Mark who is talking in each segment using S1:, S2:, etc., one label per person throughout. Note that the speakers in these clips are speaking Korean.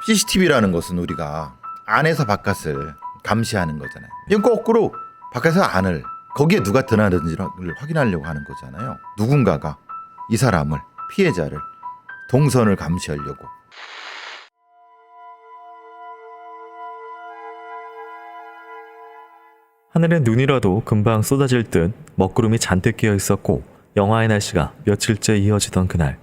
S1: CCTV라는 것은 우리가 안에서 바깥을 감시하는 거잖아요. 이건 거꾸로 바깥에서 안을, 거기에 누가 드나드는지를 확인하려고 하는 거잖아요. 누군가가 이 사람을, 피해자를 동선을 감시하려고.
S2: 하늘엔 눈이라도 금방 쏟아질 듯 먹구름이 잔뜩 끼어 있었고 영하의 날씨가 며칠째 이어지던 그날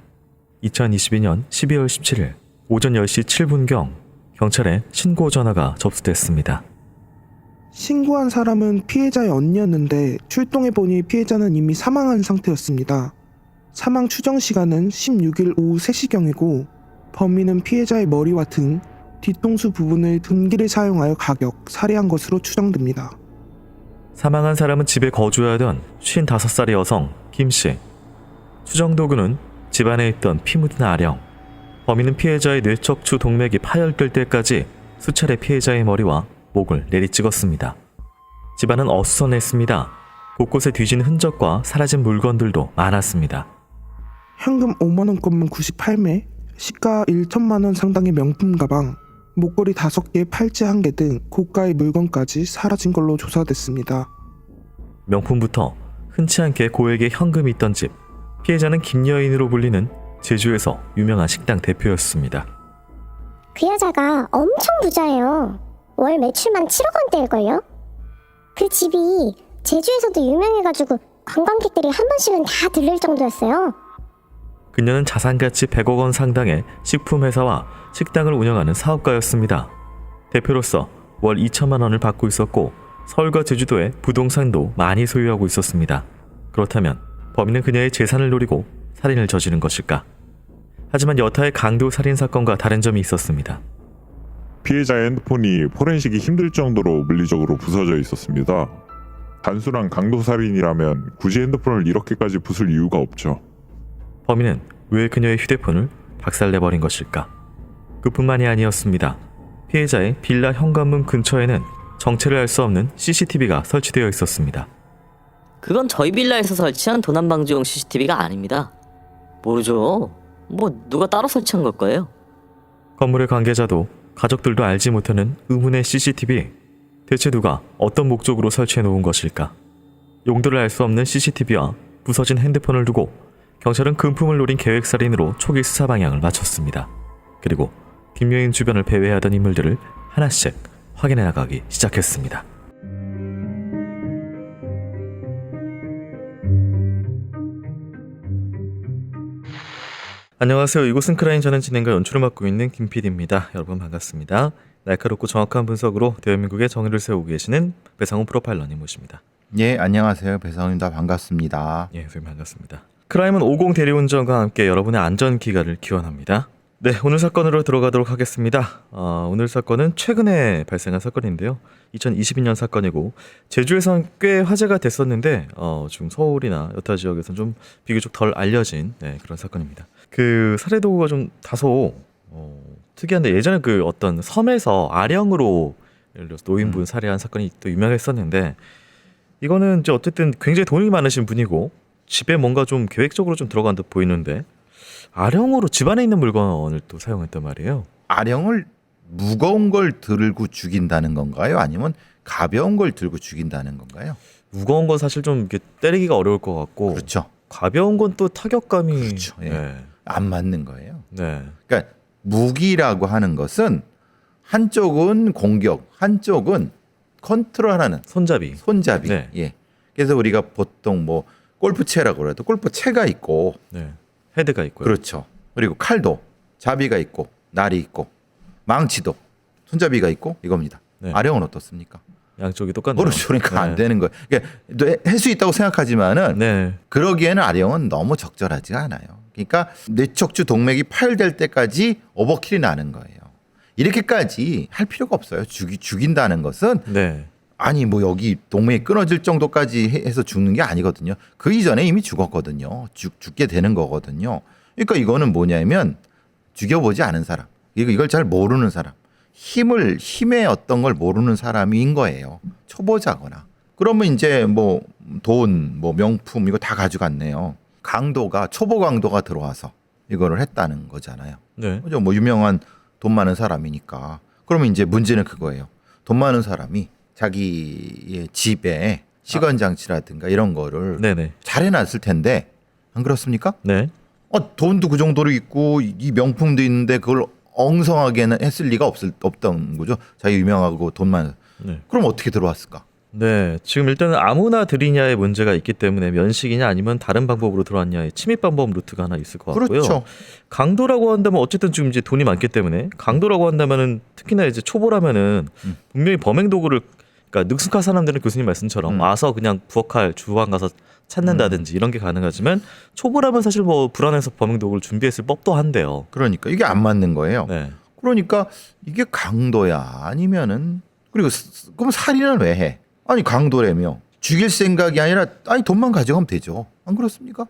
S2: 2022년 12월 17일 오전 10시 7분경 경찰에 신고 전화가 접수됐습니다.
S3: 신고한 사람은 피해자의 언니였는데 출동해보니 피해자는 이미 사망한 상태였습니다. 사망 추정 시간은 16일 오후 3시경이고 범인은 피해자의 머리와 등, 뒤통수 부분을 등기를 사용하여 가격, 살해한 것으로 추정됩니다.
S2: 사망한 사람은 집에 거주하던 55살의 여성 김씨. 추정 도구는 집안에 있던 피 묻은 아령. 범인은 피해자의 뇌척추 동맥이 파열될 때까지 수차례 피해자의 머리와 목을 내리찍었습니다. 집안은 어수선했습니다. 곳곳에 뒤진 흔적과 사라진 물건들도 많았습니다.
S3: 현금 5만원권만 98매, 시가 1천만원 상당의 명품 가방, 목걸이 5개, 팔찌 1개 등 고가의 물건까지 사라진 걸로 조사됐습니다.
S2: 명품부터 흔치 않게 고액의 현금이 있던 집. 피해자는 김여인으로 불리는 제주에서 유명한 식당 대표였습니다.
S4: 그 여자가 엄청 부자예요. 월 매출만 7억 원대일걸요? 그 집이 제주에서도 유명해가지고 관광객들이 한 번씩은 다 들릴 정도였어요.
S2: 그녀는 자산가치 100억 원 상당의 식품회사와 식당을 운영하는 사업가였습니다. 대표로서 월 2천만 원을 받고 있었고 서울과 제주도에 부동산도 많이 소유하고 있었습니다. 그렇다면 범인은 그녀의 재산을 노리고 살인을 저지른 것일까? 하지만 여타의 강도 살인 사건과 다른 점이 있었습니다.
S5: 피해자의 핸드폰이 포렌식이 힘들 정도로 물리적으로 부서져 있었습니다. 단순한 강도살인이라면 굳이 핸드폰을 이렇게까지 부술 이유가 없죠.
S2: 범인은 왜 그녀의 휴대폰을 박살내버린 것일까? 그뿐만이 아니었습니다. 피해자의 빌라 현관문 근처에는 정체를 알 수 없는 CCTV가 설치되어 있었습니다.
S6: 그건 저희 빌라에서 설치한 도난방지용 CCTV가 아닙니다. 모르죠. 누가 따로 설치한 걸 거예요.
S2: 건물의 관계자도 가족들도 알지 못하는 의문의 CCTV. 대체 누가 어떤 목적으로 설치해 놓은 것일까? 용도를 알 수 없는 CCTV와 부서진 핸드폰을 두고 경찰은 금품을 노린 계획살인으로 초기 수사 방향을 맞췄습니다. 그리고 김여인 주변을 배회하던 인물들을 하나씩 확인해 나가기 시작했습니다. 안녕하세요. 이곳은 크라임, 저는 진행과 연출을 맡고 있는 김PD입니다. 여러분 반갑습니다. 날카롭고 정확한 분석으로 대한민국의 정의를 세우고 계시는 배상훈 프로파일러님 모십니다.
S1: 예, 안녕하세요. 배상훈입니다. 반갑습니다.
S2: 예, 선생님 반갑습니다. 크라임은 50 대리운전과 함께 여러분의 안전기가를 기원합니다. 네, 오늘 사건으로 들어가도록 하겠습니다. 오늘 사건은 최근에 발생한 사건인데요. 2022년 사건이고 제주에선 꽤 화제가 됐었는데 지금 서울이나 여타 지역에서는 좀 비교적 덜 알려진 그런 사건입니다. 그 살해 도구가 좀 다소 특이한데 예전에 그 어떤 섬에서 아령으로 예를 들어서 노인분 살해한 사건이 또 유명했었는데 이거는 이제 어쨌든 굉장히 돈이 많으신 분이고 집에 뭔가 좀 계획적으로 좀 들어간 듯 보이는데 아령으로 집안에 있는 물건을 또 사용했단 말이에요.
S1: 아령을 무거운 걸 들고 죽인다는 건가요? 아니면 가벼운 걸 들고 죽인다는 건가요?
S2: 무거운 건 사실 좀 이렇게 때리기가 어려울 것 같고
S1: 그렇죠.
S2: 가벼운 건 또 타격감이
S1: 그렇죠. 예.
S2: 네.
S1: 안 맞는 거예요.
S2: 네.
S1: 그러니까 무기라고 하는 것은 한쪽은 공격, 한쪽은 컨트롤하는
S2: 손잡이.
S1: 손잡이. 예. 그래서 우리가 보통 뭐 골프채라고 그래도 골프채가 있고,
S2: 네. 헤드가 있고요.
S1: 그렇죠. 그리고 칼도 자비가 있고 날이 있고 망치도 손잡이가 있고 이겁니다.
S2: 네.
S1: 아령은 어떻습니까?
S2: 양쪽이 똑같네요.
S1: 그렇죠. 그러니까 안 되는 거예요. 그러니까 할 수 있다고 생각하지만은
S2: 네.
S1: 그러기에는 아령은 너무 적절하지가 않아요. 그러니까 뇌척추 동맥이 파열될 때까지 오버킬이 나는 거예요. 이렇게까지 할 필요가 없어요. 죽인다는 것은
S2: 네.
S1: 아니 뭐 여기 동맥이 끊어질 정도까지 해서 죽는 게 아니거든요. 그 이전에 이미 죽었거든요. 죽게 되는 거거든요. 그러니까 이거는 뭐냐면 죽여보지 않은 사람, 이걸 잘 모르는 사람, 힘의 어떤 걸 모르는 사람인 거예요. 초보자거나. 그러면 이제 뭐 돈, 뭐 명품 이거 다 가져갔네요. 강도가 초보 강도가 들어와서 이거를 했다는 거잖아요.
S2: 네.
S1: 그죠? 뭐 유명한 돈 많은 사람이니까. 그러면 이제 문제는 그거예요. 돈 많은 사람이 자기의 집에 시건 장치라든가 이런 거를
S2: 네네.
S1: 잘 해놨을 텐데 안 그렇습니까?
S2: 네.
S1: 돈도 그 정도로 있고 이 명품도 있는데 그걸 엉성하게는 했을 리가 없던 거죠. 자기 유명하고 돈 많은.
S2: 네.
S1: 그럼 어떻게 들어왔을까?
S2: 네, 지금 일단은 아무나 들이냐의 문제가 있기 때문에 면식이냐 아니면 다른 방법으로 들어왔냐의 침입 방법 루트가 하나 있을 것 같고요.
S1: 그렇죠.
S2: 강도라고 한다면 어쨌든 지금 이제 돈이 많기 때문에 강도라고 한다면은 특히나 이제 초보라면은 분명히 범행 도구를 그러니까 능숙한 사람들은 교수님 말씀처럼 와서 그냥 부엌할 주방 가서 찾는다든지 이런 게 가능하지만 초보라면 사실 뭐 불안해서 범행 도구를 준비했을 법도 한데요.
S1: 그러니까 이게 안 맞는 거예요.
S2: 네,
S1: 그러니까 이게 강도야 아니면은 그리고 그럼 살인은 왜 해? 아니 강도라며 죽일 생각이 아니라 아니 돈만 가져가면 되죠. 안 그렇습니까?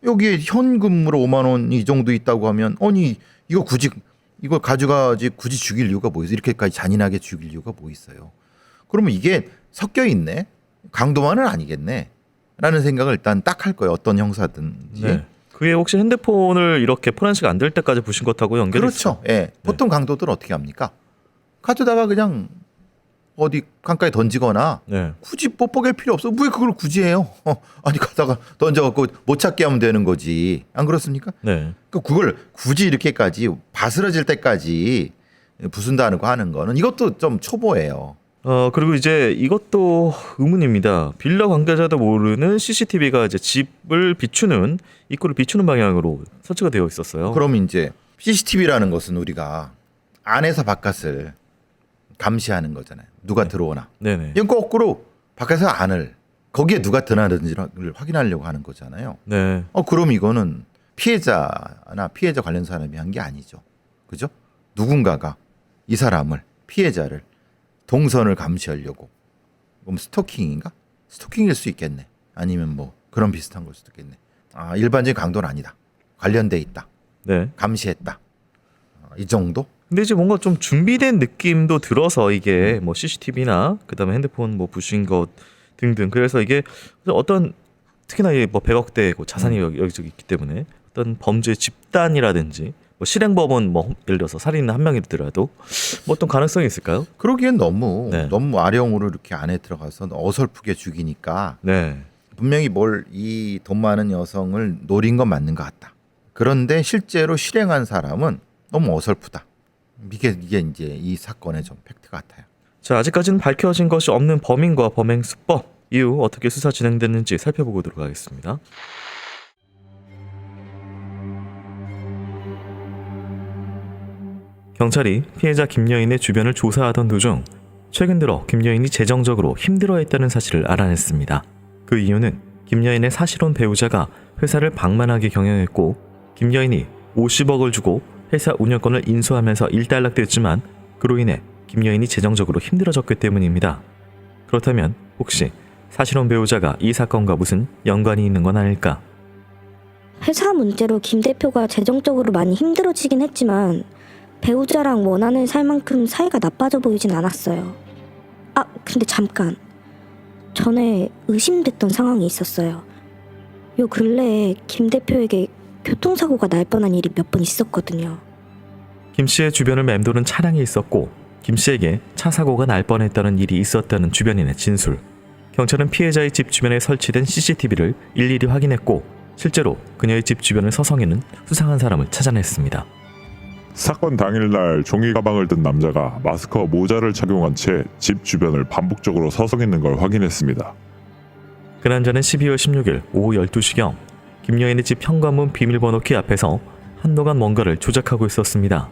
S1: 여기에 현금으로 5만 원 이 정도 있다고 하면 아니 이거 가져가지 굳이 죽일 이유가 뭐 있어? 이렇게까지 잔인하게 죽일 이유가 뭐 있어요? 그러면 이게 섞여 있네. 강도만은 아니겠네. 라는 생각을 일단 딱 할 거예요. 어떤 형사든지.
S2: 네. 그게 혹시 핸드폰을 이렇게 포렌식 안 될 때까지 보신 것하고 연결이
S1: 그렇죠. 예. 보통 강도들은 어떻게 합니까? 가져다가 그냥 어디 강가에 던지거나
S2: 네.
S1: 굳이 뽀뽀할 필요 없어. 왜 그걸 굳이 해요? 아니 가다가 던져갖고 못 찾게 하면 되는 거지. 안 그렇습니까?
S2: 네.
S1: 그걸 굳이 이렇게까지 바스러질 때까지 부순다는 거 하는 거는 이것도 좀 초보예요.
S2: 그리고 이제 이것도 의문입니다. 빌라 관계자도 모르는 CCTV가 이제 집을 비추는 입구를 비추는 방향으로 설치가 되어 있었어요.
S1: 그럼 이제 CCTV라는 것은 우리가 안에서 바깥을 감시하는 거잖아요. 누가 들어오나.
S2: 네네.
S1: 이건 거꾸로 바깥에서 안을 거기에 누가 드나든지를 확인하려고 하는 거잖아요.
S2: 네.
S1: 그럼 이거는 피해자나 피해자 관련 사람이 한 게 아니죠. 그죠? 누군가가 이 사람을 피해자를 동선을 감시하려고. 그럼 스토킹인가? 스토킹일 수 있겠네. 아니면 뭐 그런 비슷한 걸 수도 있겠네. 일반적인 강도는 아니다. 관련돼 있다.
S2: 네.
S1: 감시했다. 이 정도?
S2: 근데 이제 뭔가 좀 준비된 느낌도 들어서 이게 뭐 CCTV나 그다음에 핸드폰 뭐 부신 것 등등 그래서 이게 어떤 특히나 뭐 100억대 자산이 여기저기 있기 때문에 어떤 범죄 집단이라든지 뭐 실행범은 뭐 예를 들어서 살인 한 명이더라도 뭐 어떤 가능성이 있을까요?
S1: 그러기엔 너무
S2: 네.
S1: 아령으로 이렇게 안에 들어가서 어설프게 죽이니까
S2: 네.
S1: 분명히 이 돈 많은 여성을 노린 건 맞는 것 같다. 그런데 실제로 실행한 사람은 너무 어설프다. 이게 이제 이 사건의 좀 팩트 같아요.
S2: 자, 아직까지는 밝혀진 것이 없는 범인과 범행 수법 이후 어떻게 수사 진행됐는지 살펴보도록 하겠습니다. 경찰이 피해자 김여인의 주변을 조사하던 도중 최근 들어 김여인이 재정적으로 힘들어했다는 사실을 알아냈습니다. 그 이유는 김여인의 사실혼 배우자가 회사를 방만하게 경영했고 김여인이 50억을 주고 회사 운영권을 인수하면서 일단락됐지만 그로 인해 김여인이 재정적으로 힘들어졌기 때문입니다. 그렇다면 혹시 사실혼 배우자가 이 사건과 무슨 연관이 있는 건 아닐까?
S7: 회사 문제로 김 대표가 재정적으로 많이 힘들어지긴 했지만 배우자랑 원하는 살 만큼 사이가 나빠져 보이진 않았어요. 근데 잠깐. 전에 의심됐던 상황이 있었어요. 요 근래에 김 대표에게 교통사고가 날 뻔한 일이 몇 번 있었거든요.
S2: 김 씨의 주변을 맴도는 차량이 있었고 김 씨에게 차 사고가 날 뻔했다는 일이 있었다는 주변인의 진술. 경찰은 피해자의 집 주변에 설치된 CCTV를 일일이 확인했고 실제로 그녀의 집 주변을 서성이는 수상한 사람을 찾아냈습니다.
S5: 사건 당일날 종이 가방을 든 남자가 마스크와 모자를 착용한 채 집 주변을 반복적으로 서성이는 걸 확인했습니다.
S2: 그 남자는 12월 16일 오후 12시경 김여인의 집 현관문 비밀번호키 앞에서 한동안 뭔가를 조작하고 있었습니다.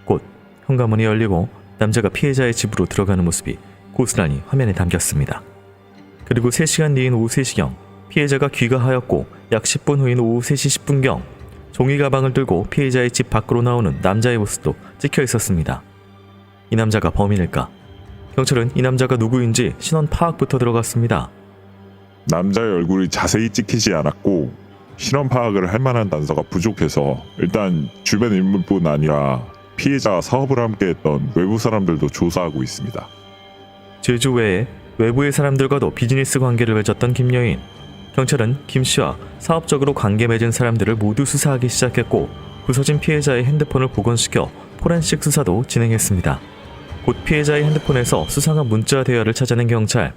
S2: 곧 현관문이 열리고 남자가 피해자의 집으로 들어가는 모습이 고스란히 화면에 담겼습니다. 그리고 3시간 뒤인 오후 3시경 피해자가 귀가하였고 약 10분 후인 오후 3시 10분경 종이 가방을 들고 피해자의 집 밖으로 나오는 남자의 모습도 찍혀 있었습니다. 이 남자가 범인일까? 경찰은 이 남자가 누구인지 신원 파악부터 들어갔습니다.
S5: 남자의 얼굴이 자세히 찍히지 않았고 신원 파악을 할 만한 단서가 부족해서 일단 주변 인물뿐 아니라 피해자가 사업을 함께했던 외부 사람들도 조사하고 있습니다.
S2: 제주 외에 외부의 사람들과도 비즈니스 관계를 맺었던 김여인. 경찰은 김 씨와 사업적으로 관계 맺은 사람들을 모두 수사하기 시작했고 부서진 피해자의 핸드폰을 복원시켜 포렌식 수사도 진행했습니다. 곧 피해자의 핸드폰에서 수상한 문자 대화를 찾아낸 경찰.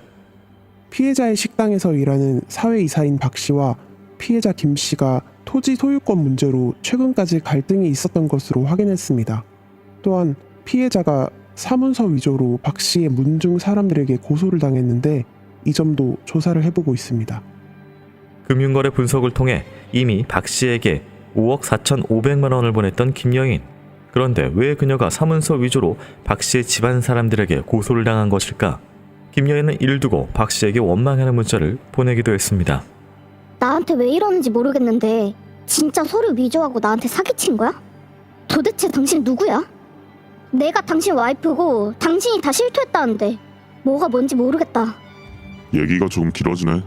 S3: 피해자의 식당에서 일하는 사회이사인 박 씨와 피해자 김 씨가 토지 소유권 문제로 최근까지 갈등이 있었던 것으로 확인했습니다. 또한 피해자가 사문서 위조로 박 씨의 문중 사람들에게 고소를 당했는데 이 점도 조사를 해보고 있습니다.
S2: 금융거래 분석을 통해 이미 박 씨에게 5억 4,500만 원을 보냈던 김여인. 그런데 왜 그녀가 사문서 위조로 박 씨의 집안 사람들에게 고소를 당한 것일까? 김여인은 이를 두고 박 씨에게 원망하는 문자를 보내기도 했습니다.
S8: 나한테 왜 이러는지 모르겠는데 진짜 서류 위조하고 나한테 사기친 거야? 도대체 당신 누구야? 내가 당신 와이프고 당신이 다 실토했다는데 뭐가 뭔지 모르겠다.
S5: 얘기가 좀 길어지네.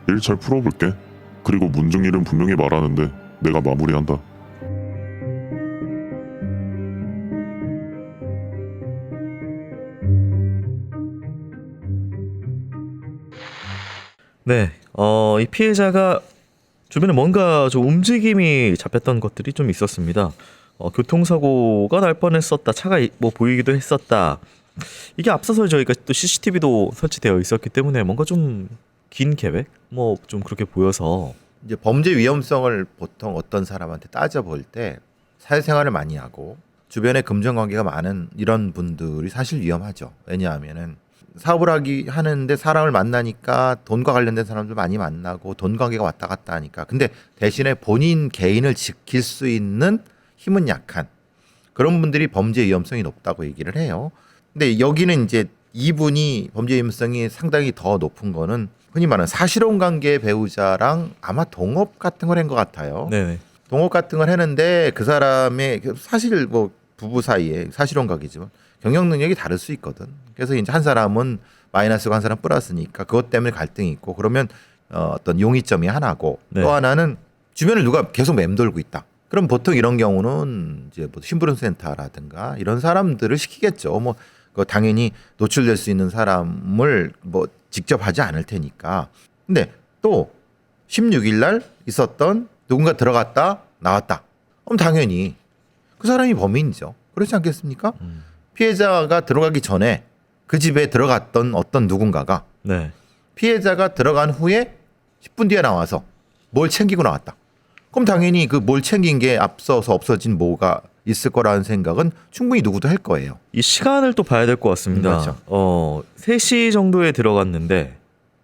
S5: 일 잘 풀어볼게. 그리고 문중 일은 분명히 말하는데 내가 마무리한다.
S2: 네, 이 피해자가 주변에 뭔가 좀 움직임이 잡혔던 것들이 좀 있었습니다. 교통사고가 날 뻔했었다. 차가 뭐 보이기도 했었다. 이게 앞서서 저희가 또 CCTV도 설치되어 있었기 때문에 뭔가 좀 긴 계획? 뭐 좀 그렇게 보여서.
S1: 이제 범죄 위험성을 보통 어떤 사람한테 따져볼 때 사회생활을 많이 하고 주변에 금전관계가 많은 이런 분들이 사실 위험하죠. 왜냐하면은 사업을 하는데 사람을 만나니까 돈과 관련된 사람들 많이 만나고 돈 관계가 왔다 갔다 하니까. 근데 대신에 본인 개인을 지킬 수 있는 힘은 약한 그런 분들이 범죄 위험성이 높다고 얘기를 해요. 근데 여기는 이제 이분이 범죄 위험성이 상당히 더 높은 거는 흔히 말하는 사실혼 관계의 배우자랑 아마 동업 같은 걸 한 것 같아요.
S2: 네네.
S1: 동업 같은 걸 했는데 그 사람의 사실 뭐 부부 사이에 사실혼 관계지만 경영 능력이 다를 수 있거든. 그래서 이제 한 사람은 마이너스고 한 사람 플러스니까 그것 때문에 갈등이 있고 그러면 어떤 용의점이 하나고
S2: 네.
S1: 또 하나는 주변을 누가 계속 맴돌고 있다. 그럼 보통 이런 경우는 이제 뭐 심부름센터라든가 이런 사람들을 시키겠죠. 뭐 그 당연히 노출될 수 있는 사람을 뭐 직접 하지 않을 테니까. 근데 또 16일 날 있었던 누군가 들어갔다 나왔다. 그럼 당연히 그 사람이 범인이죠. 그렇지 않겠습니까? 피해자가 들어가기 전에 그 집에 들어갔던 어떤 누군가가
S2: 네.
S1: 피해자가 들어간 후에 10분 뒤에 나와서 뭘 챙기고 나왔다. 그럼 당연히 그 뭘 챙긴 게 앞서서 없어진 뭐가 있을 거라는 생각은 충분히 누구도 할 거예요.
S2: 이 시간을 또 봐야 될 것 같습니다.
S1: 그렇죠.
S2: 3시 정도에 들어갔는데,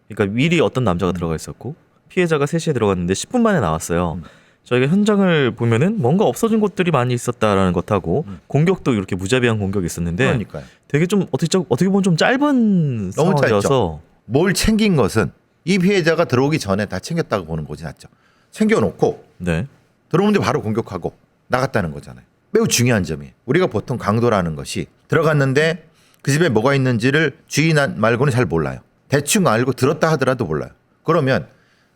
S2: 그러니까 미리 어떤 남자가 들어가 있었고 피해자가 3시에 들어갔는데 10분 만에 나왔어요. 저희가 현장을 보면은 뭔가 없어진 곳들이 많이 있었다라는 것하고 공격도 이렇게 무자비한 공격이 있었는데
S1: 그러니까요.
S2: 되게 좀 어떻게 보면 좀 짧은
S1: 너무
S2: 상황이어서
S1: 뭘 챙긴 것은 이 피해자가 들어오기 전에 다 챙겼다고 보는 거지 낫죠. 챙겨놓고
S2: 네.
S1: 들어오는데 바로 공격하고 나갔다는 거잖아요. 매우 중요한 점이에요. 우리가 보통 강도라는 것이 들어갔는데 그 집에 뭐가 있는지를 주인 말고는 잘 몰라요. 대충 알고 들었다 하더라도 몰라요. 그러면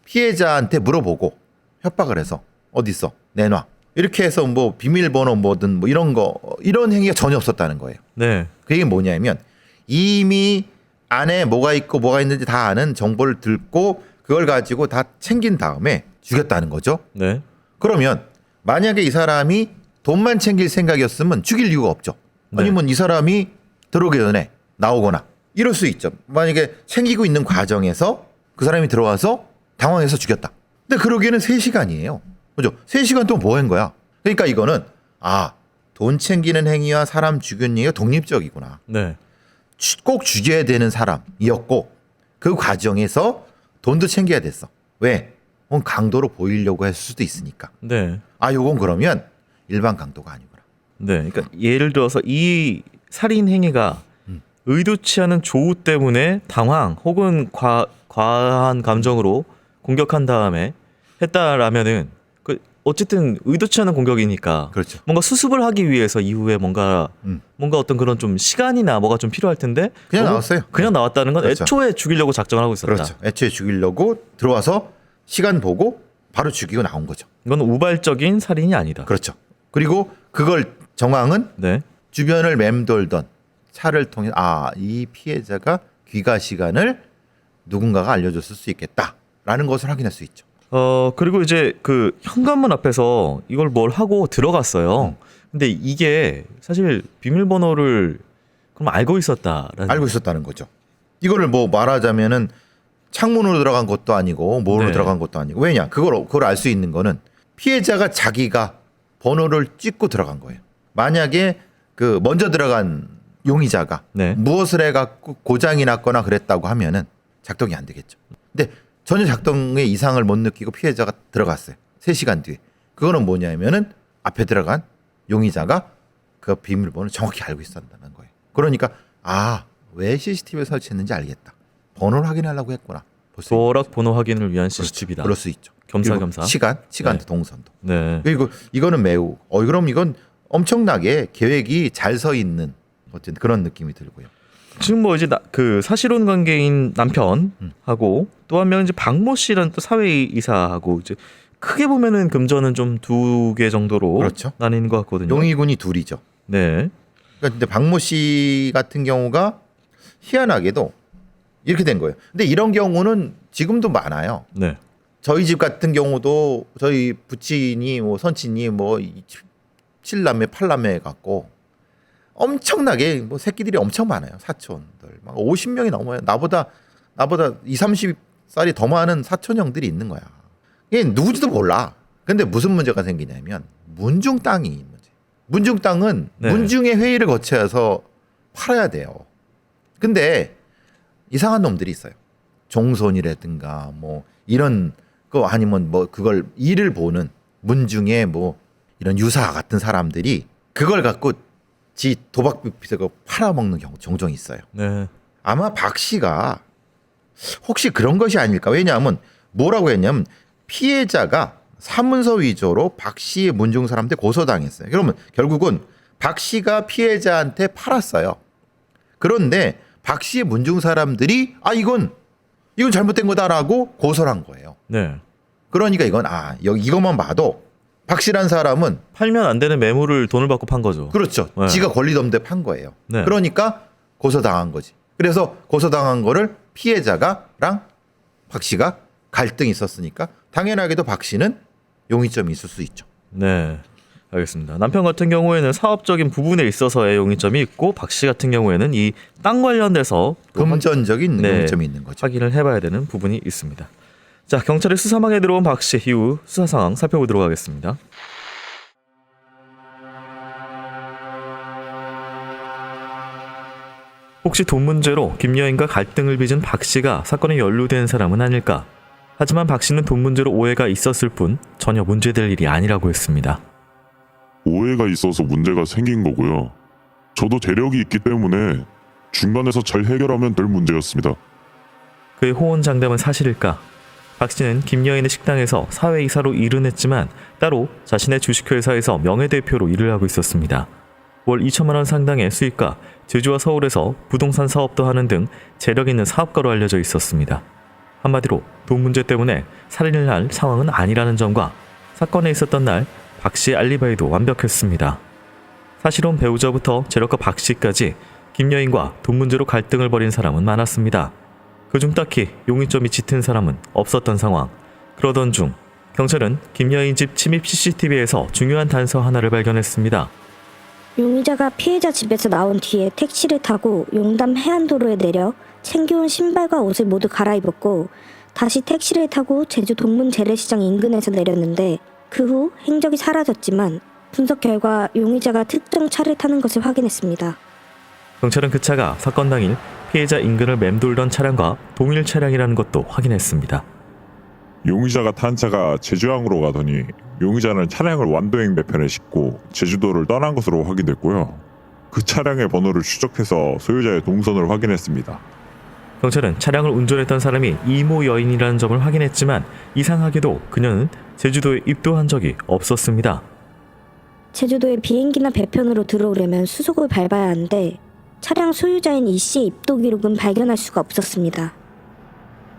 S1: 피해자한테 물어보고 협박을 해서 어디 있어? 내놔. 이렇게 해서 뭐 비밀번호 뭐든 뭐 이런 행위가 전혀 없었다는 거예요.
S2: 네.
S1: 그 얘기는 뭐냐면 이미 안에 뭐가 있고 뭐가 있는지 다 아는 정보를 듣고 그걸 가지고 다 챙긴 다음에 죽였다는 거죠.
S2: 네.
S1: 그러면 만약에 이 사람이 돈만 챙길 생각이었으면 죽일 이유가 없죠.
S2: 네.
S1: 아니면 이 사람이 들어오기 전에 나오거나 이럴 수 있죠. 만약에 챙기고 있는 과정에서 그 사람이 들어와서 당황해서 죽였다. 근데 그러기에는 3시간이에요. 그죠? 3시간 동안 뭐 한 거야? 그러니까 이거는 돈 챙기는 행위와 사람 죽이는 행위가 독립적이구나.
S2: 네.
S1: 꼭 죽여야 되는 사람이었고 그 과정에서 돈도 챙겨야 됐어. 왜? 그건 강도로 보이려고 했을 수도 있으니까.
S2: 네.
S1: 요건 그러면 일반 강도가 아니구나.
S2: 네. 그러니까 예를 들어서 이 살인 행위가 의도치 않은 조우 때문에 당황 혹은 과한 감정으로 공격한 다음에 했다라면은 어쨌든 의도치 않은 공격이니까
S1: 그렇죠.
S2: 뭔가 수습을 하기 위해서 이후에 뭔가 어떤 그런 좀 시간이나 뭐가 좀 필요할 텐데
S1: 그냥
S2: 너무
S1: 나왔어요.
S2: 그냥 나왔다는 건
S1: 그렇죠.
S2: 애초에 죽이려고 작정을 하고 있었다.
S1: 그렇죠. 애초에 죽이려고 들어와서 시간 보고 바로 죽이고 나온 거죠.
S2: 이건 우발적인 살인이 아니다.
S1: 그렇죠. 그리고 그걸 정황은
S2: 네.
S1: 주변을 맴돌던 차를 통해 이 피해자가 귀가 시간을 누군가가 알려줬을 수 있겠다라는 것을 확인할 수 있죠.
S2: 그리고 이제 그 현관문 앞에서 이걸 뭘 하고 들어갔어요. 근데 이게 사실 비밀번호를 그럼 알고 있었다라는.
S1: 알고 있었다는 거죠. 이거를 뭐 말하자면은 창문으로 들어간 것도 아니고 뭐로
S2: 네.
S1: 들어간 것도 아니고 왜냐 그걸 알 수 있는 거는 피해자가 자기가 번호를 찍고 들어간 거예요. 만약에 그 먼저 들어간 용의자가
S2: 네.
S1: 무엇을 해갖고 고장이 났거나 그랬다고 하면은 작동이 안 되겠죠. 근데 전혀 작동의 이상을 못 느끼고 피해자가 들어갔어요. 3시간 뒤에. 그거는 뭐냐면은 앞에 들어간 용의자가 그 비밀번호를 정확히 알고 있었다는 거예요. 그러니까 왜 CCTV를 설치했는지 알겠다. 번호를 확인하려고 했구나. 볼 수 있는
S2: 도어락 번호 확인을 위한
S1: 거죠.
S2: CCTV다.
S1: 그럴 수 있죠.
S2: 겸사겸사.
S1: 그리고 시간도
S2: 네.
S1: 동선도.
S2: 네.
S1: 그리고 이거는 매우 그럼 이건 엄청나게 계획이 잘 서 있는 어쨌든 그런 느낌이 들고요.
S2: 지금 뭐 이제 그 사실혼 관계인 남편하고 또 한 명은 이제 박모 씨라는 또 사회이사하고 이제 크게 보면은 금전은 좀 2개 정도로
S1: 그렇죠.
S2: 나뉘는 것 같거든요.
S1: 용의군이 둘이죠.
S2: 네.
S1: 그러니까 근데 박모 씨 같은 경우가 희한하게도 이렇게 된 거예요. 근데 이런 경우는 지금도 많아요.
S2: 네.
S1: 저희 집 같은 경우도 저희 부친이 뭐 선친이 뭐 7남매 8남매 갖고 엄청나게 뭐 새끼들이 엄청 많아요. 사촌들 막 50명이 넘어요. 나보다 20, 30살이 더 많은 사촌 형들이 있는 거야. 이게 누구지도 몰라. 근데 무슨 문제가 생기냐면 문중 땅이 문제. 문중 땅은
S2: 네.
S1: 문중의 회의를 거쳐서 팔아야 돼요. 근데 이상한 놈들이 있어요. 종손이라든가 뭐 이런 거 아니면 뭐 그걸 일을 보는 문중의 뭐 이런 유사 같은 사람들이 그걸 갖고 지 도박빚으로 팔아먹는 경우 종종 있어요.
S2: 네.
S1: 아마 박 씨가 혹시 그런 것이 아닐까. 왜냐하면 뭐라고 했냐면 피해자가 사문서 위조로 박 씨의 문중 사람한테 고소당했어요. 그러면 결국은 박 씨가 피해자한테 팔았어요. 그런데 박 씨의 문중 사람들이 이건 잘못된 거다라고 고소를 한 거예요.
S2: 네.
S1: 그러니까 이건 여기 이것만 봐도 박 씨란 사람은
S2: 팔면 안 되는 매물을 돈을 받고 판 거죠.
S1: 그렇죠.
S2: 네.
S1: 지가 권리도 없는데 판 거예요.
S2: 네.
S1: 그러니까 고소당한 거지. 그래서 고소당한 거를 피해자가랑 박 씨가 갈등이 있었으니까 당연하게도 박 씨는 용의점이 있을 수 있죠.
S2: 네. 알겠습니다. 남편 같은 경우에는 사업적인 부분에 있어서의 용의점이 있고 박 씨 같은 경우에는 이 땅 관련돼서 또
S1: 금전적인
S2: 네.
S1: 용의점이 있는 거죠.
S2: 확인을 해봐야 되는 부분이 있습니다. 자, 경찰의 수사망에 들어온 박 씨 이후 수사 상황 살펴보도록 하겠습니다. 혹시 돈 문제로 김여인과 갈등을 빚은 박 씨가 사건에 연루된 사람은 아닐까? 하지만 박 씨는 돈 문제로 오해가 있었을 뿐 전혀 문제될 일이 아니라고 했습니다.
S5: 오해가 있어서 문제가 생긴 거고요. 저도 재력이 있기 때문에 중간에서 잘 해결하면 될 문제였습니다.
S2: 그의 호언장담은 사실일까? 박 씨는 김여인의 식당에서 사회이사로 일은 했지만 따로 자신의 주식회사에서 명예대표로 일을 하고 있었습니다. 월 2천만 원 상당의 수익과 제주와 서울에서 부동산 사업도 하는 등 재력 있는 사업가로 알려져 있었습니다. 한마디로 돈 문제 때문에 살인을 할 상황은 아니라는 점과 사건에 있었던 날 박 씨의 알리바이도 완벽했습니다. 사실혼 배우자부터 재력가 박 씨까지 김여인과 돈 문제로 갈등을 벌인 사람은 많았습니다. 그중 딱히 용의점이 짙은 사람은 없었던 상황. 그러던 중 경찰은 김여인 집 침입 CCTV에서 중요한 단서 하나를 발견했습니다.
S7: 용의자가 피해자 집에서 나온 뒤에 택시를 타고 용담 해안도로에 내려 챙겨온 신발과 옷을 모두 갈아입었고 다시 택시를 타고 제주 동문 재래시장 인근에서 내렸는데 그 후 행적이 사라졌지만 분석 결과 용의자가 특정 차를 타는 것을 확인했습니다.
S2: 경찰은 그 차가 사건 당일 피해자 인근을 맴돌던 차량과 동일 차량이라는 것도 확인했습니다.
S5: 용의자가 탄 차가 제주항으로 가더니 용의자는 차량을 완도행 배편에 싣고 제주도를 떠난 것으로 확인됐고요. 그 차량의 번호를 추적해서 소유자의 동선을 확인했습니다.
S2: 경찰은 차량을 운전했던 사람이 이모 여인이라는 점을 확인했지만 이상하게도 그녀는 제주도에 입도한 적이 없었습니다.
S7: 제주도에 비행기나 배편으로 들어오려면 수속을 밟아야 하는데 차량 소유자인 이 씨의 입도 기록은 발견할 수가 없었습니다.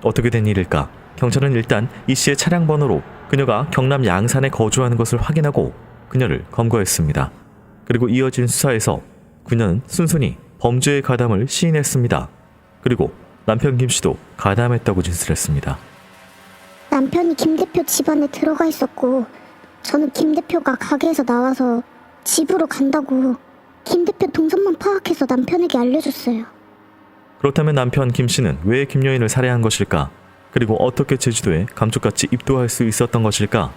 S2: 어떻게 된 일일까? 경찰은 일단 이 씨의 차량 번호로 그녀가 경남 양산에 거주하는 것을 확인하고 그녀를 검거했습니다. 그리고 이어진 수사에서 그녀는 순순히 범죄의 가담을 시인했습니다. 그리고 남편 김 씨도 가담했다고 진술했습니다.
S4: 남편이 김 대표 집안에 들어가 있었고 저는 김 대표가 가게에서 나와서 집으로 간다고 김 대표 동선만 파악해서 남편에게 알려줬어요.
S2: 그렇다면 남편 김 씨는 왜 김여인을 살해한 것일까? 그리고 어떻게 제주도에 감쪽같이 입도할 수 있었던 것일까?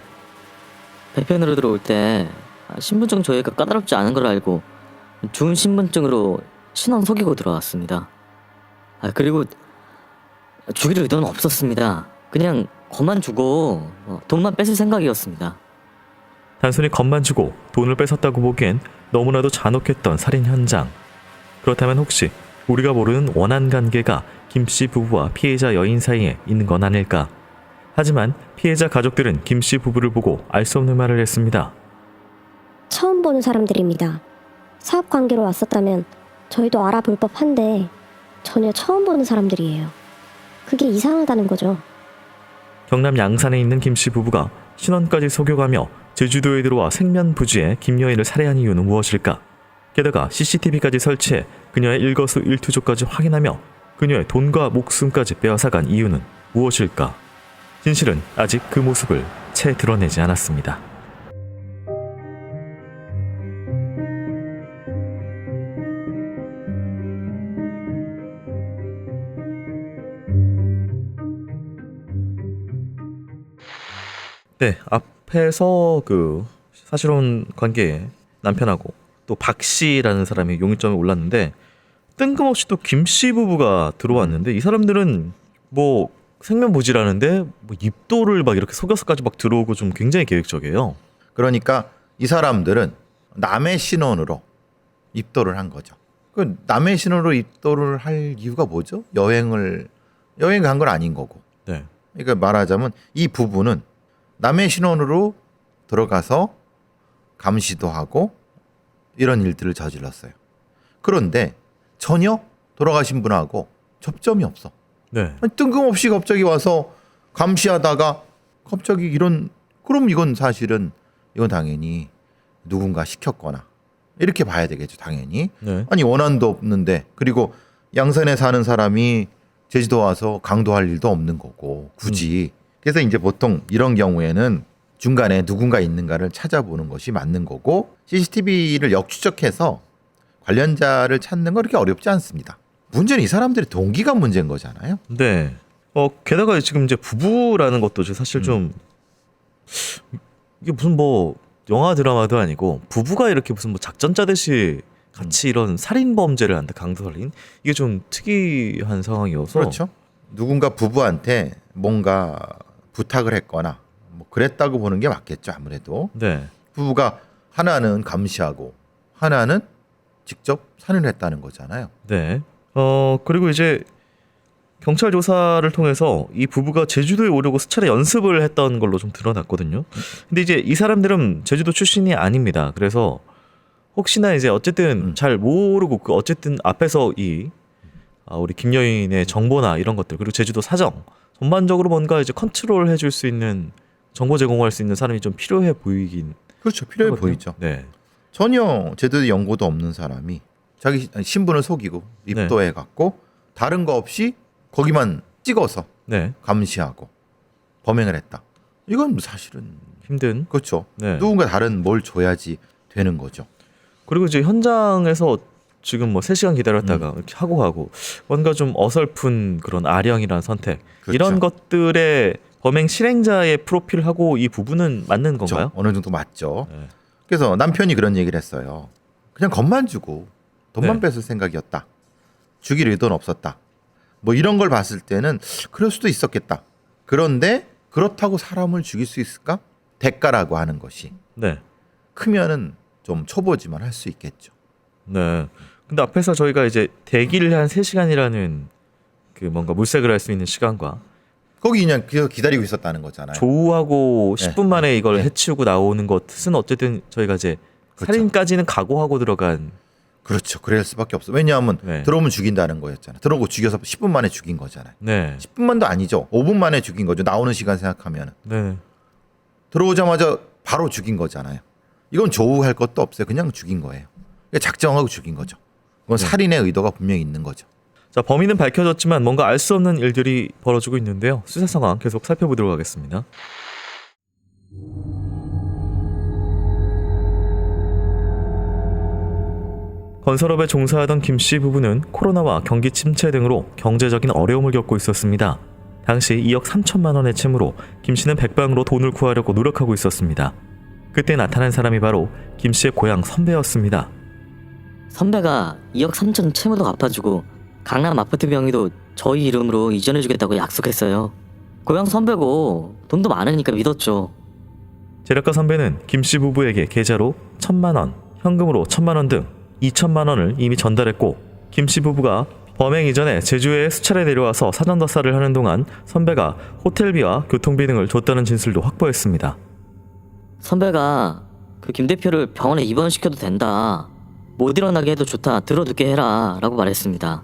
S6: 배편으로 들어올 때 신분증 조회가 까다롭지 않은 걸 알고 좋은 신분증으로 신원 속이고 들어왔습니다. 그리고 죽일 의도는 없었습니다. 그냥 겁만 주고 돈만 뺏을 생각이었습니다.
S2: 단순히 겁만 주고 돈을 뺏었다고 보기엔 너무나도 잔혹했던 살인 현장. 그렇다면 혹시 우리가 모르는 원한 관계가 김 씨 부부와 피해자 여인 사이에 있는 건 아닐까? 하지만 피해자 가족들은 김 씨 부부를 보고 알 수 없는 말을 했습니다.
S7: 처음 보는 사람들입니다. 사업 관계로 왔었다면 저희도 알아볼 법한데 전혀 처음 보는 사람들이에요. 그게 이상하다는 거죠.
S2: 경남 양산에 있는 김 씨 부부가 신원까지 속여가며 제주도에 들어와 생면부지에 김여인을 살해한 이유는 무엇일까? 게다가 CCTV까지 설치해 그녀의 일거수일투족까지 확인하며 그녀의 돈과 목숨까지 빼앗아간 이유는 무엇일까? 진실은 아직 그 모습을 채 드러내지 않았습니다. 네, 앞에서 그 사실혼 관계에 남편하고 또 박 씨라는 사람이 용의점에 올랐는데 뜬금없이 또 김 씨 부부가 들어왔는데 이 사람들은 뭐 생면부지라는데 뭐 입도를 막 이렇게 속여서까지 막 들어오고 좀 굉장히 계획적이에요.
S1: 그러니까 이 사람들은 남의 신원으로 입도를 한 거죠. 그 남의 신원으로 입도를 할 이유가 뭐죠? 여행 간 건 아닌 거고.
S2: 네,
S1: 그러니까 말하자면 이 부부는 남의 신원으로 들어가서 감시도 하고 이런 일들을 저질렀어요. 그런데 전혀 돌아가신 분하고 접점이 없어.
S2: 네,
S1: 아니, 뜬금없이 갑자기 와서 감시하다가 갑자기 그럼 이건 사실은 이건 당연히 누군가 시켰거나 이렇게 봐야 되겠죠, 당연히.
S2: 네,
S1: 아니 원한도 없는데, 그리고 양산에 사는 사람이 제주도 와서 강도할 일도 없는 거고 굳이. 그래서 이제 보통 이런 경우에는 중간에 누군가 있는가를 찾아보는 것이 맞는 거고, CCTV를 역추적해서 관련자를 찾는 건 그렇게 어렵지 않습니다. 문제는 이 사람들의 동기가 문제인 거잖아요.
S2: 네. 게다가 지금 이제 부부라는 것도 사실 좀 이게 무슨 뭐 영화 드라마도 아니고 부부가 이렇게 무슨 뭐 작전 짜듯이 같이 이런 살인 범죄를 한다, 강도 살인. 이게 좀 특이한 상황이어서.
S1: 그렇죠. 누군가 부부한테 뭔가 부탁을 했거나 뭐 그랬다고 보는 게 맞겠죠, 아무래도.
S2: 네.
S1: 부부가 하나는 감시하고 하나는 직접 살인을 했다는 거잖아요.
S2: 네. 그리고 이제 경찰 조사를 통해서 이 부부가 제주도에 오려고 수차례 연습을 했던 걸로 좀 드러났거든요. 근데 이제 이 사람들은 제주도 출신이 아닙니다. 그래서 혹시나 이제 어쨌든 잘 모르고 어쨌든 앞에서 우리 김여인의 정보나 이런 것들, 그리고 제주도 사정 전반적으로 뭔가 이제 컨트롤 해줄 수 있는, 정보 제공할 수 있는 사람이 좀 필요해 보이긴.
S1: 그렇죠. 필요해
S2: 하거든요.
S1: 보이죠.
S2: 네.
S1: 전혀 제대로 연고도 없는 사람이 자기 신분을 속이고 입도해 갖고 다른 거 없이 거기만 찍어서
S2: 네.
S1: 감시하고 범행을 했다. 이건 사실은
S2: 힘든.
S1: 그렇죠.
S2: 네.
S1: 누군가 다른 뭘 줘야지 되는 거죠.
S2: 그리고 이제 현장에서 지금 뭐 3시간 기다렸다가 이렇게 하고 뭔가 좀 어설픈 그런 아령이란 선택,
S1: 그렇죠.
S2: 이런 것들의 범행 실행자의 프로필하고 이 부분은 맞는 건가요?
S1: 그렇죠. 어느 정도 맞죠.
S2: 네.
S1: 그래서 남편이 그런 얘기를 했어요. 그냥 겁만 주고 돈만
S2: 네.
S1: 뺏을 생각이었다. 죽일 의도는 없었다. 뭐 이런 걸 봤을 때는 그럴 수도 있었겠다. 그런데 그렇다고 사람을 죽일 수 있을까? 대가라고 하는 것이
S2: 네.
S1: 크면은 좀 초보지만 할 수 있겠죠.
S2: 네. 근데 앞에서 저희가 이제 대기를 한 3시간이라는 그 뭔가 물색을 할 수 있는 시간과
S1: 거기 그냥 기다리고 있었다는 거잖아요.
S2: 조우하고
S1: 네.
S2: 10분 만에 이걸
S1: 네.
S2: 해치우고 나오는 것은 어쨌든 저희가 이제
S1: 그렇죠.
S2: 살인까지는 각오하고 들어간.
S1: 그렇죠. 그럴 수밖에 없어. 왜냐하면
S2: 네.
S1: 들어오면 죽인다는 거였잖아요. 들어오고 죽여서 10분 만에 죽인 거잖아요.
S2: 네.
S1: 10분만도 아니죠. 5분 만에 죽인 거죠. 나오는 시간 생각하면.
S2: 네.
S1: 들어오자마자 바로 죽인 거잖아요. 이건 조우할 것도 없어요. 그냥 죽인 거예요. 작정하고 죽인 거죠. 그건
S2: 네.
S1: 살인의 의도가 분명히 있는 거죠.
S2: 자, 범인은 밝혀졌지만 뭔가 알 수 없는 일들이 벌어지고 있는데요. 수사 상황 계속 살펴보도록 하겠습니다. 건설업에 종사하던 김 씨 부부는 코로나와 경기 침체 등으로 경제적인 어려움을 겪고 있었습니다. 당시 2억 3천만 원의 채무로 김 씨는 백방으로 돈을 구하려고 노력하고 있었습니다. 그때 나타난 사람이 바로 김 씨의 고향 선배였습니다.
S6: 선배가 2억 3천 채무도 갚아주고 강남 아파트 명의도 저희 이름으로 이전해주겠다고 약속했어요. 고향 선배고 돈도 많으니까 믿었죠.
S2: 제작가 선배는 김 씨 부부에게 계좌로 1,000만 원, 현금으로 1,000만 원 등 2천만 원을 이미 전달했고, 김 씨 부부가 범행 이전에 제주에 수차례 내려와서 사전더사를 하는 동안 선배가 호텔비와 교통비 등을 줬다는 진술도 확보했습니다.
S6: 선배가 그 김 대표를 병원에 입원시켜도 된다. 못 일어나게 해도 좋다. 들어눕게 해라. 라고 말했습니다.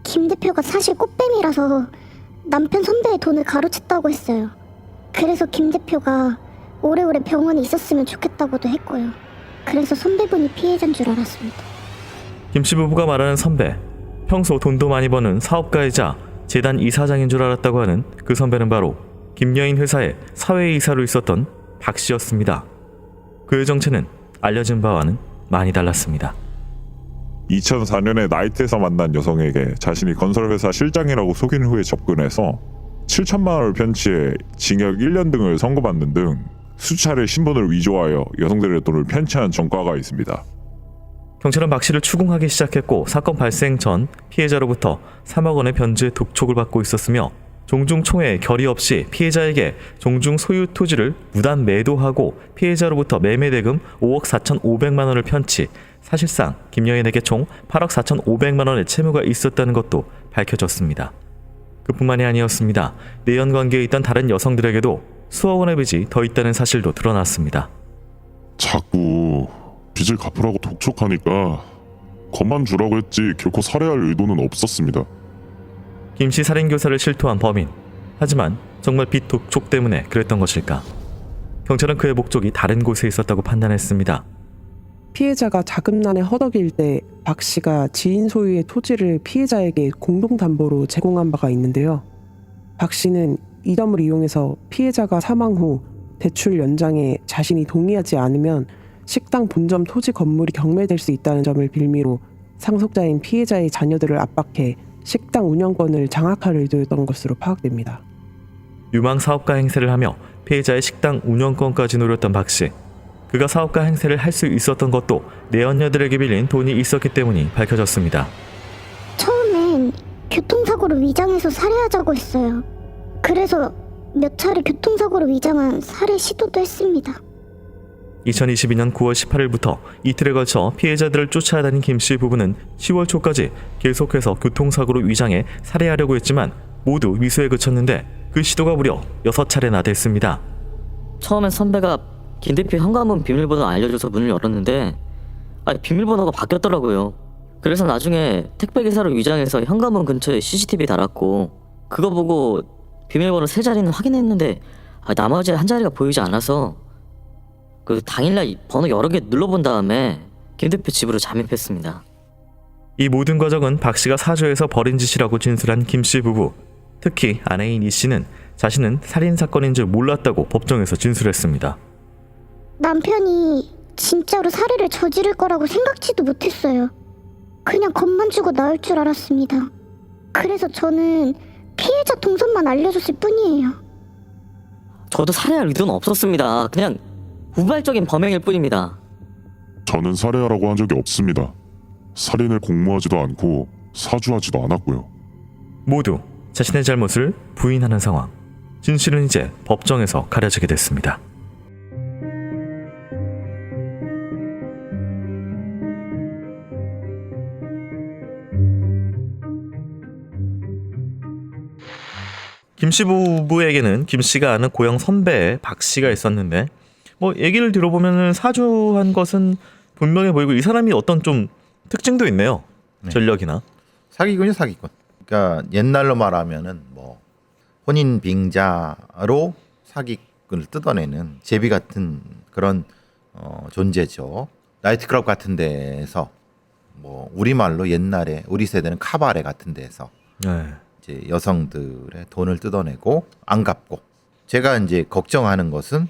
S4: 김 대표가 사실 꽃뱀이라서 남편 선배의 돈을 가로챘다고 했어요. 그래서 김 대표가 오래오래 병원에 있었으면 좋겠다고도 했고요. 그래서 선배분이 피해자인 줄 알았습니다.
S2: 김 씨 부부가 말하는 선배, 평소 돈도 많이 버는 사업가이자 재단 이사장인 줄 알았다고 하는 그 선배는 바로 김여인 회사의 사회이사로 있었던 박 씨였습니다. 그의 정체는 알려진 바와는 많이 달랐습니다.
S5: 2004년에 나이트에서 만난 여성에게 자신이 건설회사 실장이라고 속인 후에 접근해서 7천만 원을 편취해 징역 1년 등을 선고받는 등 수차례 신분을 위조하여 여성들의 돈을 편취한 전과가 있습니다.
S2: 경찰은 박 씨를 추궁하기 시작했고, 사건 발생 전 피해자로부터 3억 원의 변제 독촉을 받고 있었으며, 종중 총회 결의 없이 피해자에게 종중 소유 토지를 무단 매도하고 피해자로부터 매매 대금 5억 4,500만 원을 편취, 사실상 김여인에게 총 8억 4,500만 원의 채무가 있었다는 것도 밝혀졌습니다. 그뿐만이 아니었습니다. 내연 관계에 있던 다른 여성들에게도 수억 원의 빚이 더 있다는 사실도 드러났습니다.
S9: 자꾸 빚을 갚으라고 독촉하니까 겁만 주라고 했지 결코 살해할 의도는 없었습니다.
S2: 김씨 살인교사를 실토한 범인. 하지만 정말 빚 독촉 때문에 그랬던 것일까? 경찰은 그의 목적이 다른 곳에 있었다고 판단했습니다.
S3: 피해자가 자금난에 허덕일 때 박 씨가 지인 소유의 토지를 피해자에게 공동담보로 제공한 바가 있는데요. 박 씨는 이 점을 이용해서 피해자가 사망 후 대출 연장에 자신이 동의하지 않으면 식당 본점 토지 건물이 경매될 수 있다는 점을 빌미로 상속자인 피해자의 자녀들을 압박해 식당 운영권을 장악할 의도였던 것으로 파악됩니다.
S2: 유망 사업가 행세를 하며 피해자의 식당 운영권까지 노렸던 박 씨. 그가 사업가 행세를 할 수 있었던 것도 내연녀들에게 빌린 돈이 있었기 때문이 밝혀졌습니다.
S4: 처음엔 교통사고를 위장해서 살해하자고 했어요. 그래서 몇 차례 교통사고를 위장한 살해 시도도 했습니다.
S2: 2022년 9월 18일부터 이틀에 걸쳐 피해자들을 쫓아다닌 김씨 부부는 10월 초까지 계속해서 교통사고로 위장해 살해하려고 했지만 모두 미수에 그쳤는데 그 시도가 무려 6차례나 됐습니다.
S6: 처음엔 선배가 김 대표 현관문 비밀번호 알려줘서 문을 열었는데 비밀번호가 바뀌었더라고요. 그래서 나중에 택배기사로 위장해서 현관문 근처에 CCTV 달았고, 그거 보고 비밀번호 3자리는 확인했는데 나머지 한 자리가 보이지 않아서 그 당일날 번호 여러 개 눌러본 다음에 김 대표 집으로 잠입했습니다.
S2: 이 모든 과정은 박 씨가 사주에서 벌인 짓이라고 진술한 김 씨 부부. 특히 아내인 이 씨는 자신은 살인사건인 줄 몰랐다고 법정에서 진술했습니다.
S4: 남편이 진짜로 살해를 저지를 거라고 생각지도 못했어요. 그냥 겁만 주고 나올 줄 알았습니다. 그래서 저는 피해자 동선만 알려줬을 뿐이에요.
S6: 저도 살해할 의도는 없었습니다. 그냥 우발적인 범행일 뿐입니다.
S9: 저는 살해하라고 한 적이 없습니다. 살인을 공모하지도 않고 사주하지도 않았고요.
S2: 모두 자신의 잘못을 부인하는 상황. 진실은 이제 법정에서 가려지게 됐습니다. 김씨 부부에게는 김씨가 아는 고향 선배 박씨가 있었는데, 얘기를 들어보면 사주한 것은 분명해 보이고 이 사람이 어떤 좀 특징도 있네요.
S1: 네.
S2: 전력이나.
S1: 사기꾼이죠, 사기꾼. 그러니까 옛날로 말하면은 혼인 빙자로 사기꾼을 뜯어내는 제비 같은 그런 존재죠. 나이트클럽 같은 데서 뭐 우리말로 옛날에 우리 세대는 카바레 같은 데서
S2: 네.
S1: 이제 여성들의 돈을 뜯어내고 안 갚고, 제가 이제 걱정하는 것은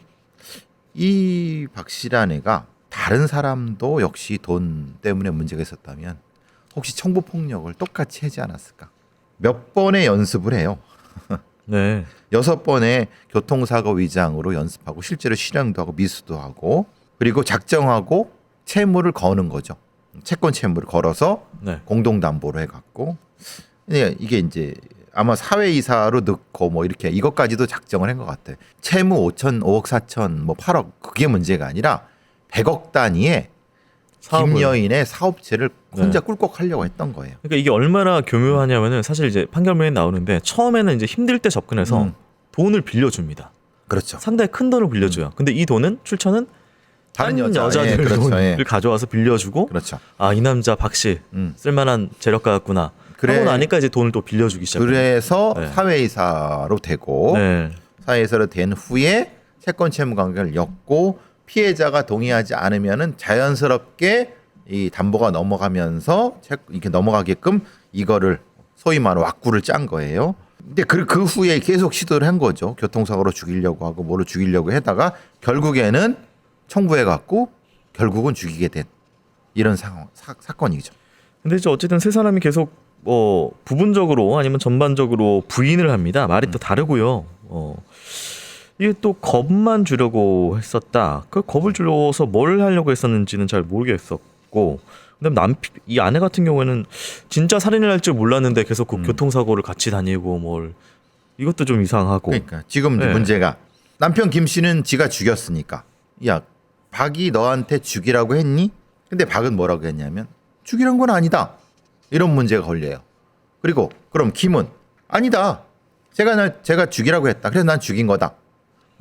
S1: 이 박씨란 애가 다른 사람도 역시 돈 때문에 문제가 있었다면 혹시 청부 폭력을 똑같이 하지 않았을까? 몇 번의 연습을 해요.
S2: 네.
S1: 6번의 교통사고 위장으로 연습하고 실제로 실행도 하고 미수도 하고, 그리고 작정하고 채무를 거는 거죠. 채권 채무를 걸어서
S2: 네.
S1: 공동담보로 해갖고, 이게 이제 아마 사회이사로 넣고 뭐 이렇게 이것까지도 작정을 한 것 같아요. 채무 5억 4천 뭐 8억 그게 문제가 아니라 100억 단위의
S2: 사업을.
S1: 김여인의 사업체를 혼자
S2: 네.
S1: 꿀꺽하려고 했던 거예요.
S2: 그러니까 이게 얼마나 교묘하냐면은 사실 이제 판결문에 나오는데 처음에는 이제 힘들 때 접근해서 돈을 빌려줍니다.
S1: 그렇죠.
S2: 상당히 큰 돈을 빌려줘요. 근데 이 돈은 출처는
S1: 다른
S2: 다른
S1: 여자.
S2: 여자들
S1: 예, 그렇죠.
S2: 돈을
S1: 예.
S2: 가져와서 빌려주고
S1: 그렇죠.
S2: 아, 이 남자 박씨 쓸만한 재력가였구나.
S1: 그래.
S2: 하고 나니까 이제 돈을 또 빌려주기 시작해요.
S1: 그래서
S2: 네.
S1: 사회이사로 되고
S2: 네.
S1: 사회이사로 된 후에 채권 채무 관계를 엮고 피해자가 동의하지 않으면은 자연스럽게 이 담보가 넘어가면서 이렇게 넘어가게끔 이거를 소위 말하는 왁구를 짠 거예요. 근데 그 후에 계속 시도를 한 거죠. 교통사고로 죽이려고 하고 뭐로 죽이려고 하다가 결국에는 청구해 갖고 결국은 죽이게 된 이런 상황 사건이죠.
S2: 근데 이제 어쨌든 세 사람이 계속 뭐 부분적으로 아니면 전반적으로 부인을 합니다. 말이 또 다르고요. 이게 또 겁만 주려고 했었다. 그 겁을 주려서 뭘 하려고 했었는지는 잘 모르겠었고, 그다음 이 아내 같은 경우에는 진짜 살인을 할 줄 몰랐는데 계속 그 교통사고를 같이 다니고 뭘, 이것도 좀 이상하고.
S1: 그러니까 지금 이제
S2: 네.
S1: 문제가 남편 김 씨는 지가 죽였으니까, 야 박이 너한테 죽이라고 했니? 근데 박은 뭐라고 했냐면 죽이란 건 아니다. 이런 문제가 걸려요. 그리고 그럼 김은 아니다. 제가 죽이라고 했다. 그래서 난 죽인 거다.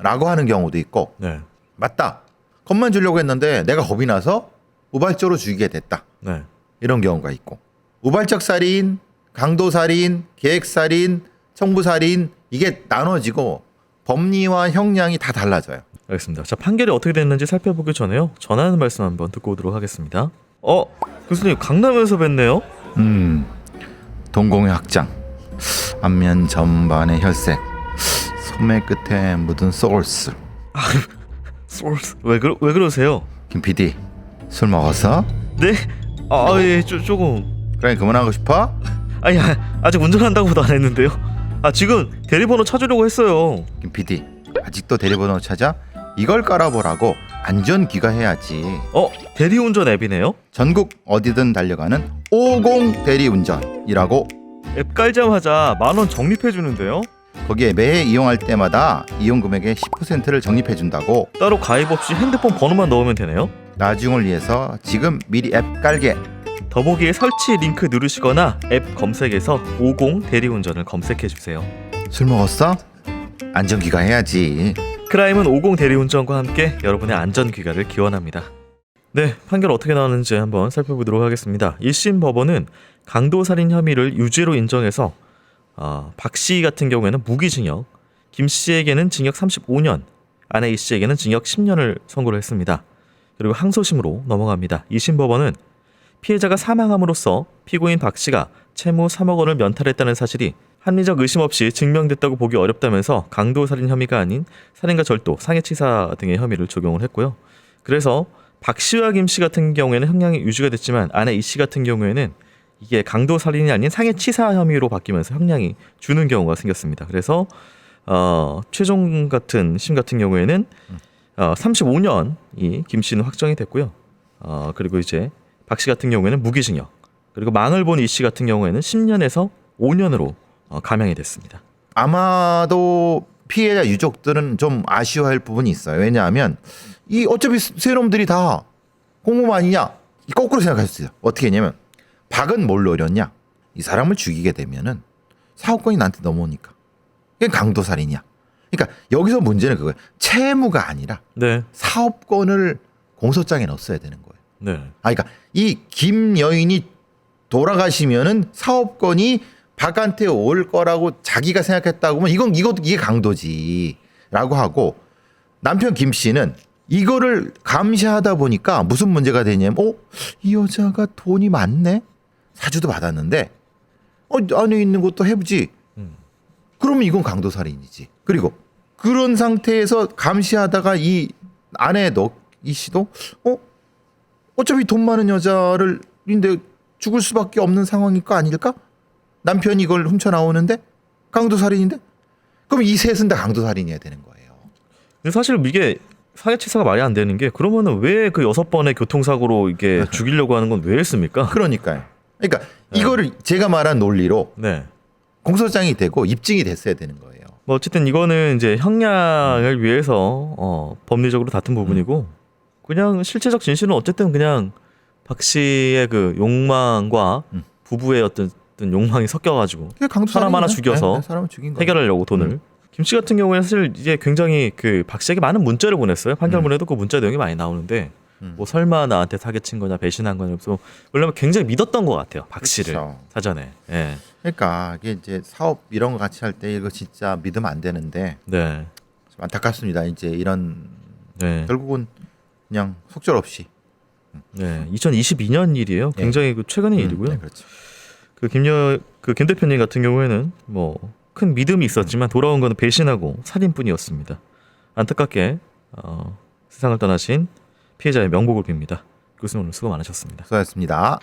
S1: 라고 하는 경우도 있고,
S2: 네.
S1: 맞다. 겁만 주려고 했는데 내가 겁이 나서 우발적으로 죽이게 됐다.
S2: 네.
S1: 이런 경우가 있고, 우발적 살인, 강도 살인, 계획 살인, 청부 살인, 이게 나눠지고 법리와 형량이 다 달라져요.
S2: 알겠습니다. 자, 판결이 어떻게 됐는지 살펴보기 전에요. 전하는 말씀 한번 듣고 오도록 하겠습니다. 교수님 강남에서 뵀네요.
S1: 동공의 확장, 안면 전반의 혈색, 소매 끝에 묻은 소울스.
S2: 왜 그러세요?
S1: 김 PD 술 먹었어?
S2: 네? 예, 조금.
S1: 그래 그만하고 싶어?
S2: 아니, 아직 운전한다고도 안 했는데요. 지금 대리번호 찾으려고 했어요.
S1: 김 PD 아직도 대리번호 찾아? 이걸 깔아보라고. 안전기가 해야지.
S2: 대리운전 앱이네요.
S1: 전국 어디든 달려가는 50 대리운전이라고.
S2: 앱 깔자마자 10,000원 적립해 주는데요.
S1: 거기에 매해 이용할 때마다 이용 금액의 10%를 적립해준다고.
S2: 따로 가입 없이 핸드폰 번호만 넣으면 되네요.
S1: 나중을 위해서 지금 미리 앱 깔게.
S2: 더보기에 설치 링크 누르시거나 앱 검색에서 50 대리운전을 검색해 주세요.
S1: 술 먹었어? 안전기가 해야지.
S2: 크라임은 50 대리운전과 함께 여러분의 안전 귀가를 기원합니다. 네, 판결 어떻게 나왔는지 한번 살펴보도록 하겠습니다. 1심 법원은 강도살인 혐의를 유죄로 인정해서 박 씨 같은 경우에는 무기징역, 김 씨에게는 징역 35년, 아내 이 씨에게는 징역 10년을 선고를 했습니다. 그리고 항소심으로 넘어갑니다. 2심 법원은 피해자가 사망함으로써 피고인 박 씨가 채무 3억 원을 면탈했다는 사실이 합리적 의심 없이 증명됐다고 보기 어렵다면서 강도살인 혐의가 아닌 살인과 절도, 상해치사 등의 혐의를 적용을 했고요. 그래서 박 씨와 김 씨 같은 경우에는 형량이 유지가 됐지만 아내 이 씨 같은 경우에는 이게 강도살인이 아닌 상해치사 혐의로 바뀌면서 형량이 주는 경우가 생겼습니다. 그래서 최종 같은 심 같은 경우에는 35년이 김 씨는 확정이 됐고요. 그리고 이제 박 씨 같은 경우에는 무기징역, 그리고 망을 본 이 씨 같은 경우에는 10년에서 5년으로 감형이 됐습니다.
S1: 아마도 피해자 유족들은 좀 아쉬워할 부분이 있어요. 왜냐하면 이 어차피 세놈들이 다 공범 아니냐? 거꾸로 생각할 수 있어요. 어떻게 했냐면 박은 뭘 노렸냐? 이 사람을 죽이게 되면은 사업권이 나한테 넘어오니까. 그게 강도살인이야. 그러니까 여기서 문제는 그거예요. 채무가 아니라
S2: 네,
S1: 사업권을 공소장에 넣었어야 되는 거예요.
S2: 네,
S1: 그러니까 이 김 여인이 돌아가시면은 사업권이 박한테 올 거라고 자기가 생각했다고 하면 이게 강도지라고 하고, 남편 김 씨는 이거를 감시하다 보니까 무슨 문제가 되냐면, 이 여자가 돈이 많네? 사주도 받았는데, 안에 있는 것도 해보지. 그러면 이건 강도살인이지. 그리고 그런 상태에서 감시하다가 이 아내 이 씨도, 어차피 돈 많은 여자를, 인데 죽을 수밖에 없는 상황일 거 아닐까? 남편이 이걸 훔쳐 나오는데? 강도살인인데? 그럼 이 셋은 다 강도살인이어야 되는 거예요.
S2: 근데 사실 이게 사회치사가 말이 안 되는 게 그러면은 왜 그 6번의 교통사고로 이게 죽이려고 하는 건 왜 했습니까?
S1: 그러니까요. 그러니까 이거를 제가 말한 논리로
S2: 네.
S1: 공소장이 되고 입증이 됐어야 되는 거예요.
S2: 뭐 어쨌든 이거는 이제 형량을 위해서 법리적으로 다툰 부분이고 그냥 실체적 진실은 어쨌든 그냥 박 씨의 그 욕망과 부부의 어떤 욕망이 섞여가지고 사람 하나 죽여서
S1: 사람을 죽인 거예요.
S2: 해결하려고 돈을. 김 씨 같은 경우에는 사실 이제 굉장히 그 박 씨에게 많은 문자를 보냈어요. 판결문에도 그 문자 내용이 많이 나오는데 뭐 설마 나한테 사기친 거냐 배신한 거냐 그래서 왜냐면 굉장히 믿었던 것 같아요. 박 씨를
S1: 그렇죠.
S2: 사전에. 예.
S1: 그러니까 이게 이제 사업 이런 거 같이 할 때 이거 진짜 믿으면 안 되는데
S2: 네.
S1: 좀 안타깝습니다. 이제 이런
S2: 네.
S1: 결국은 그냥 속절없이.
S2: 네. 2022년 일이에요. 굉장히 그 최근의 일이고요.
S1: 네, 그렇죠.
S2: 김 대표님 같은 경우에는 뭐 큰 믿음이 있었지만 돌아온 것은 배신하고 살인뿐이었습니다. 안타깝게 세상을 떠나신 피해자의 명복을 빕니다. 교수님 오늘 수고 많으셨습니다.
S1: 수고하셨습니다.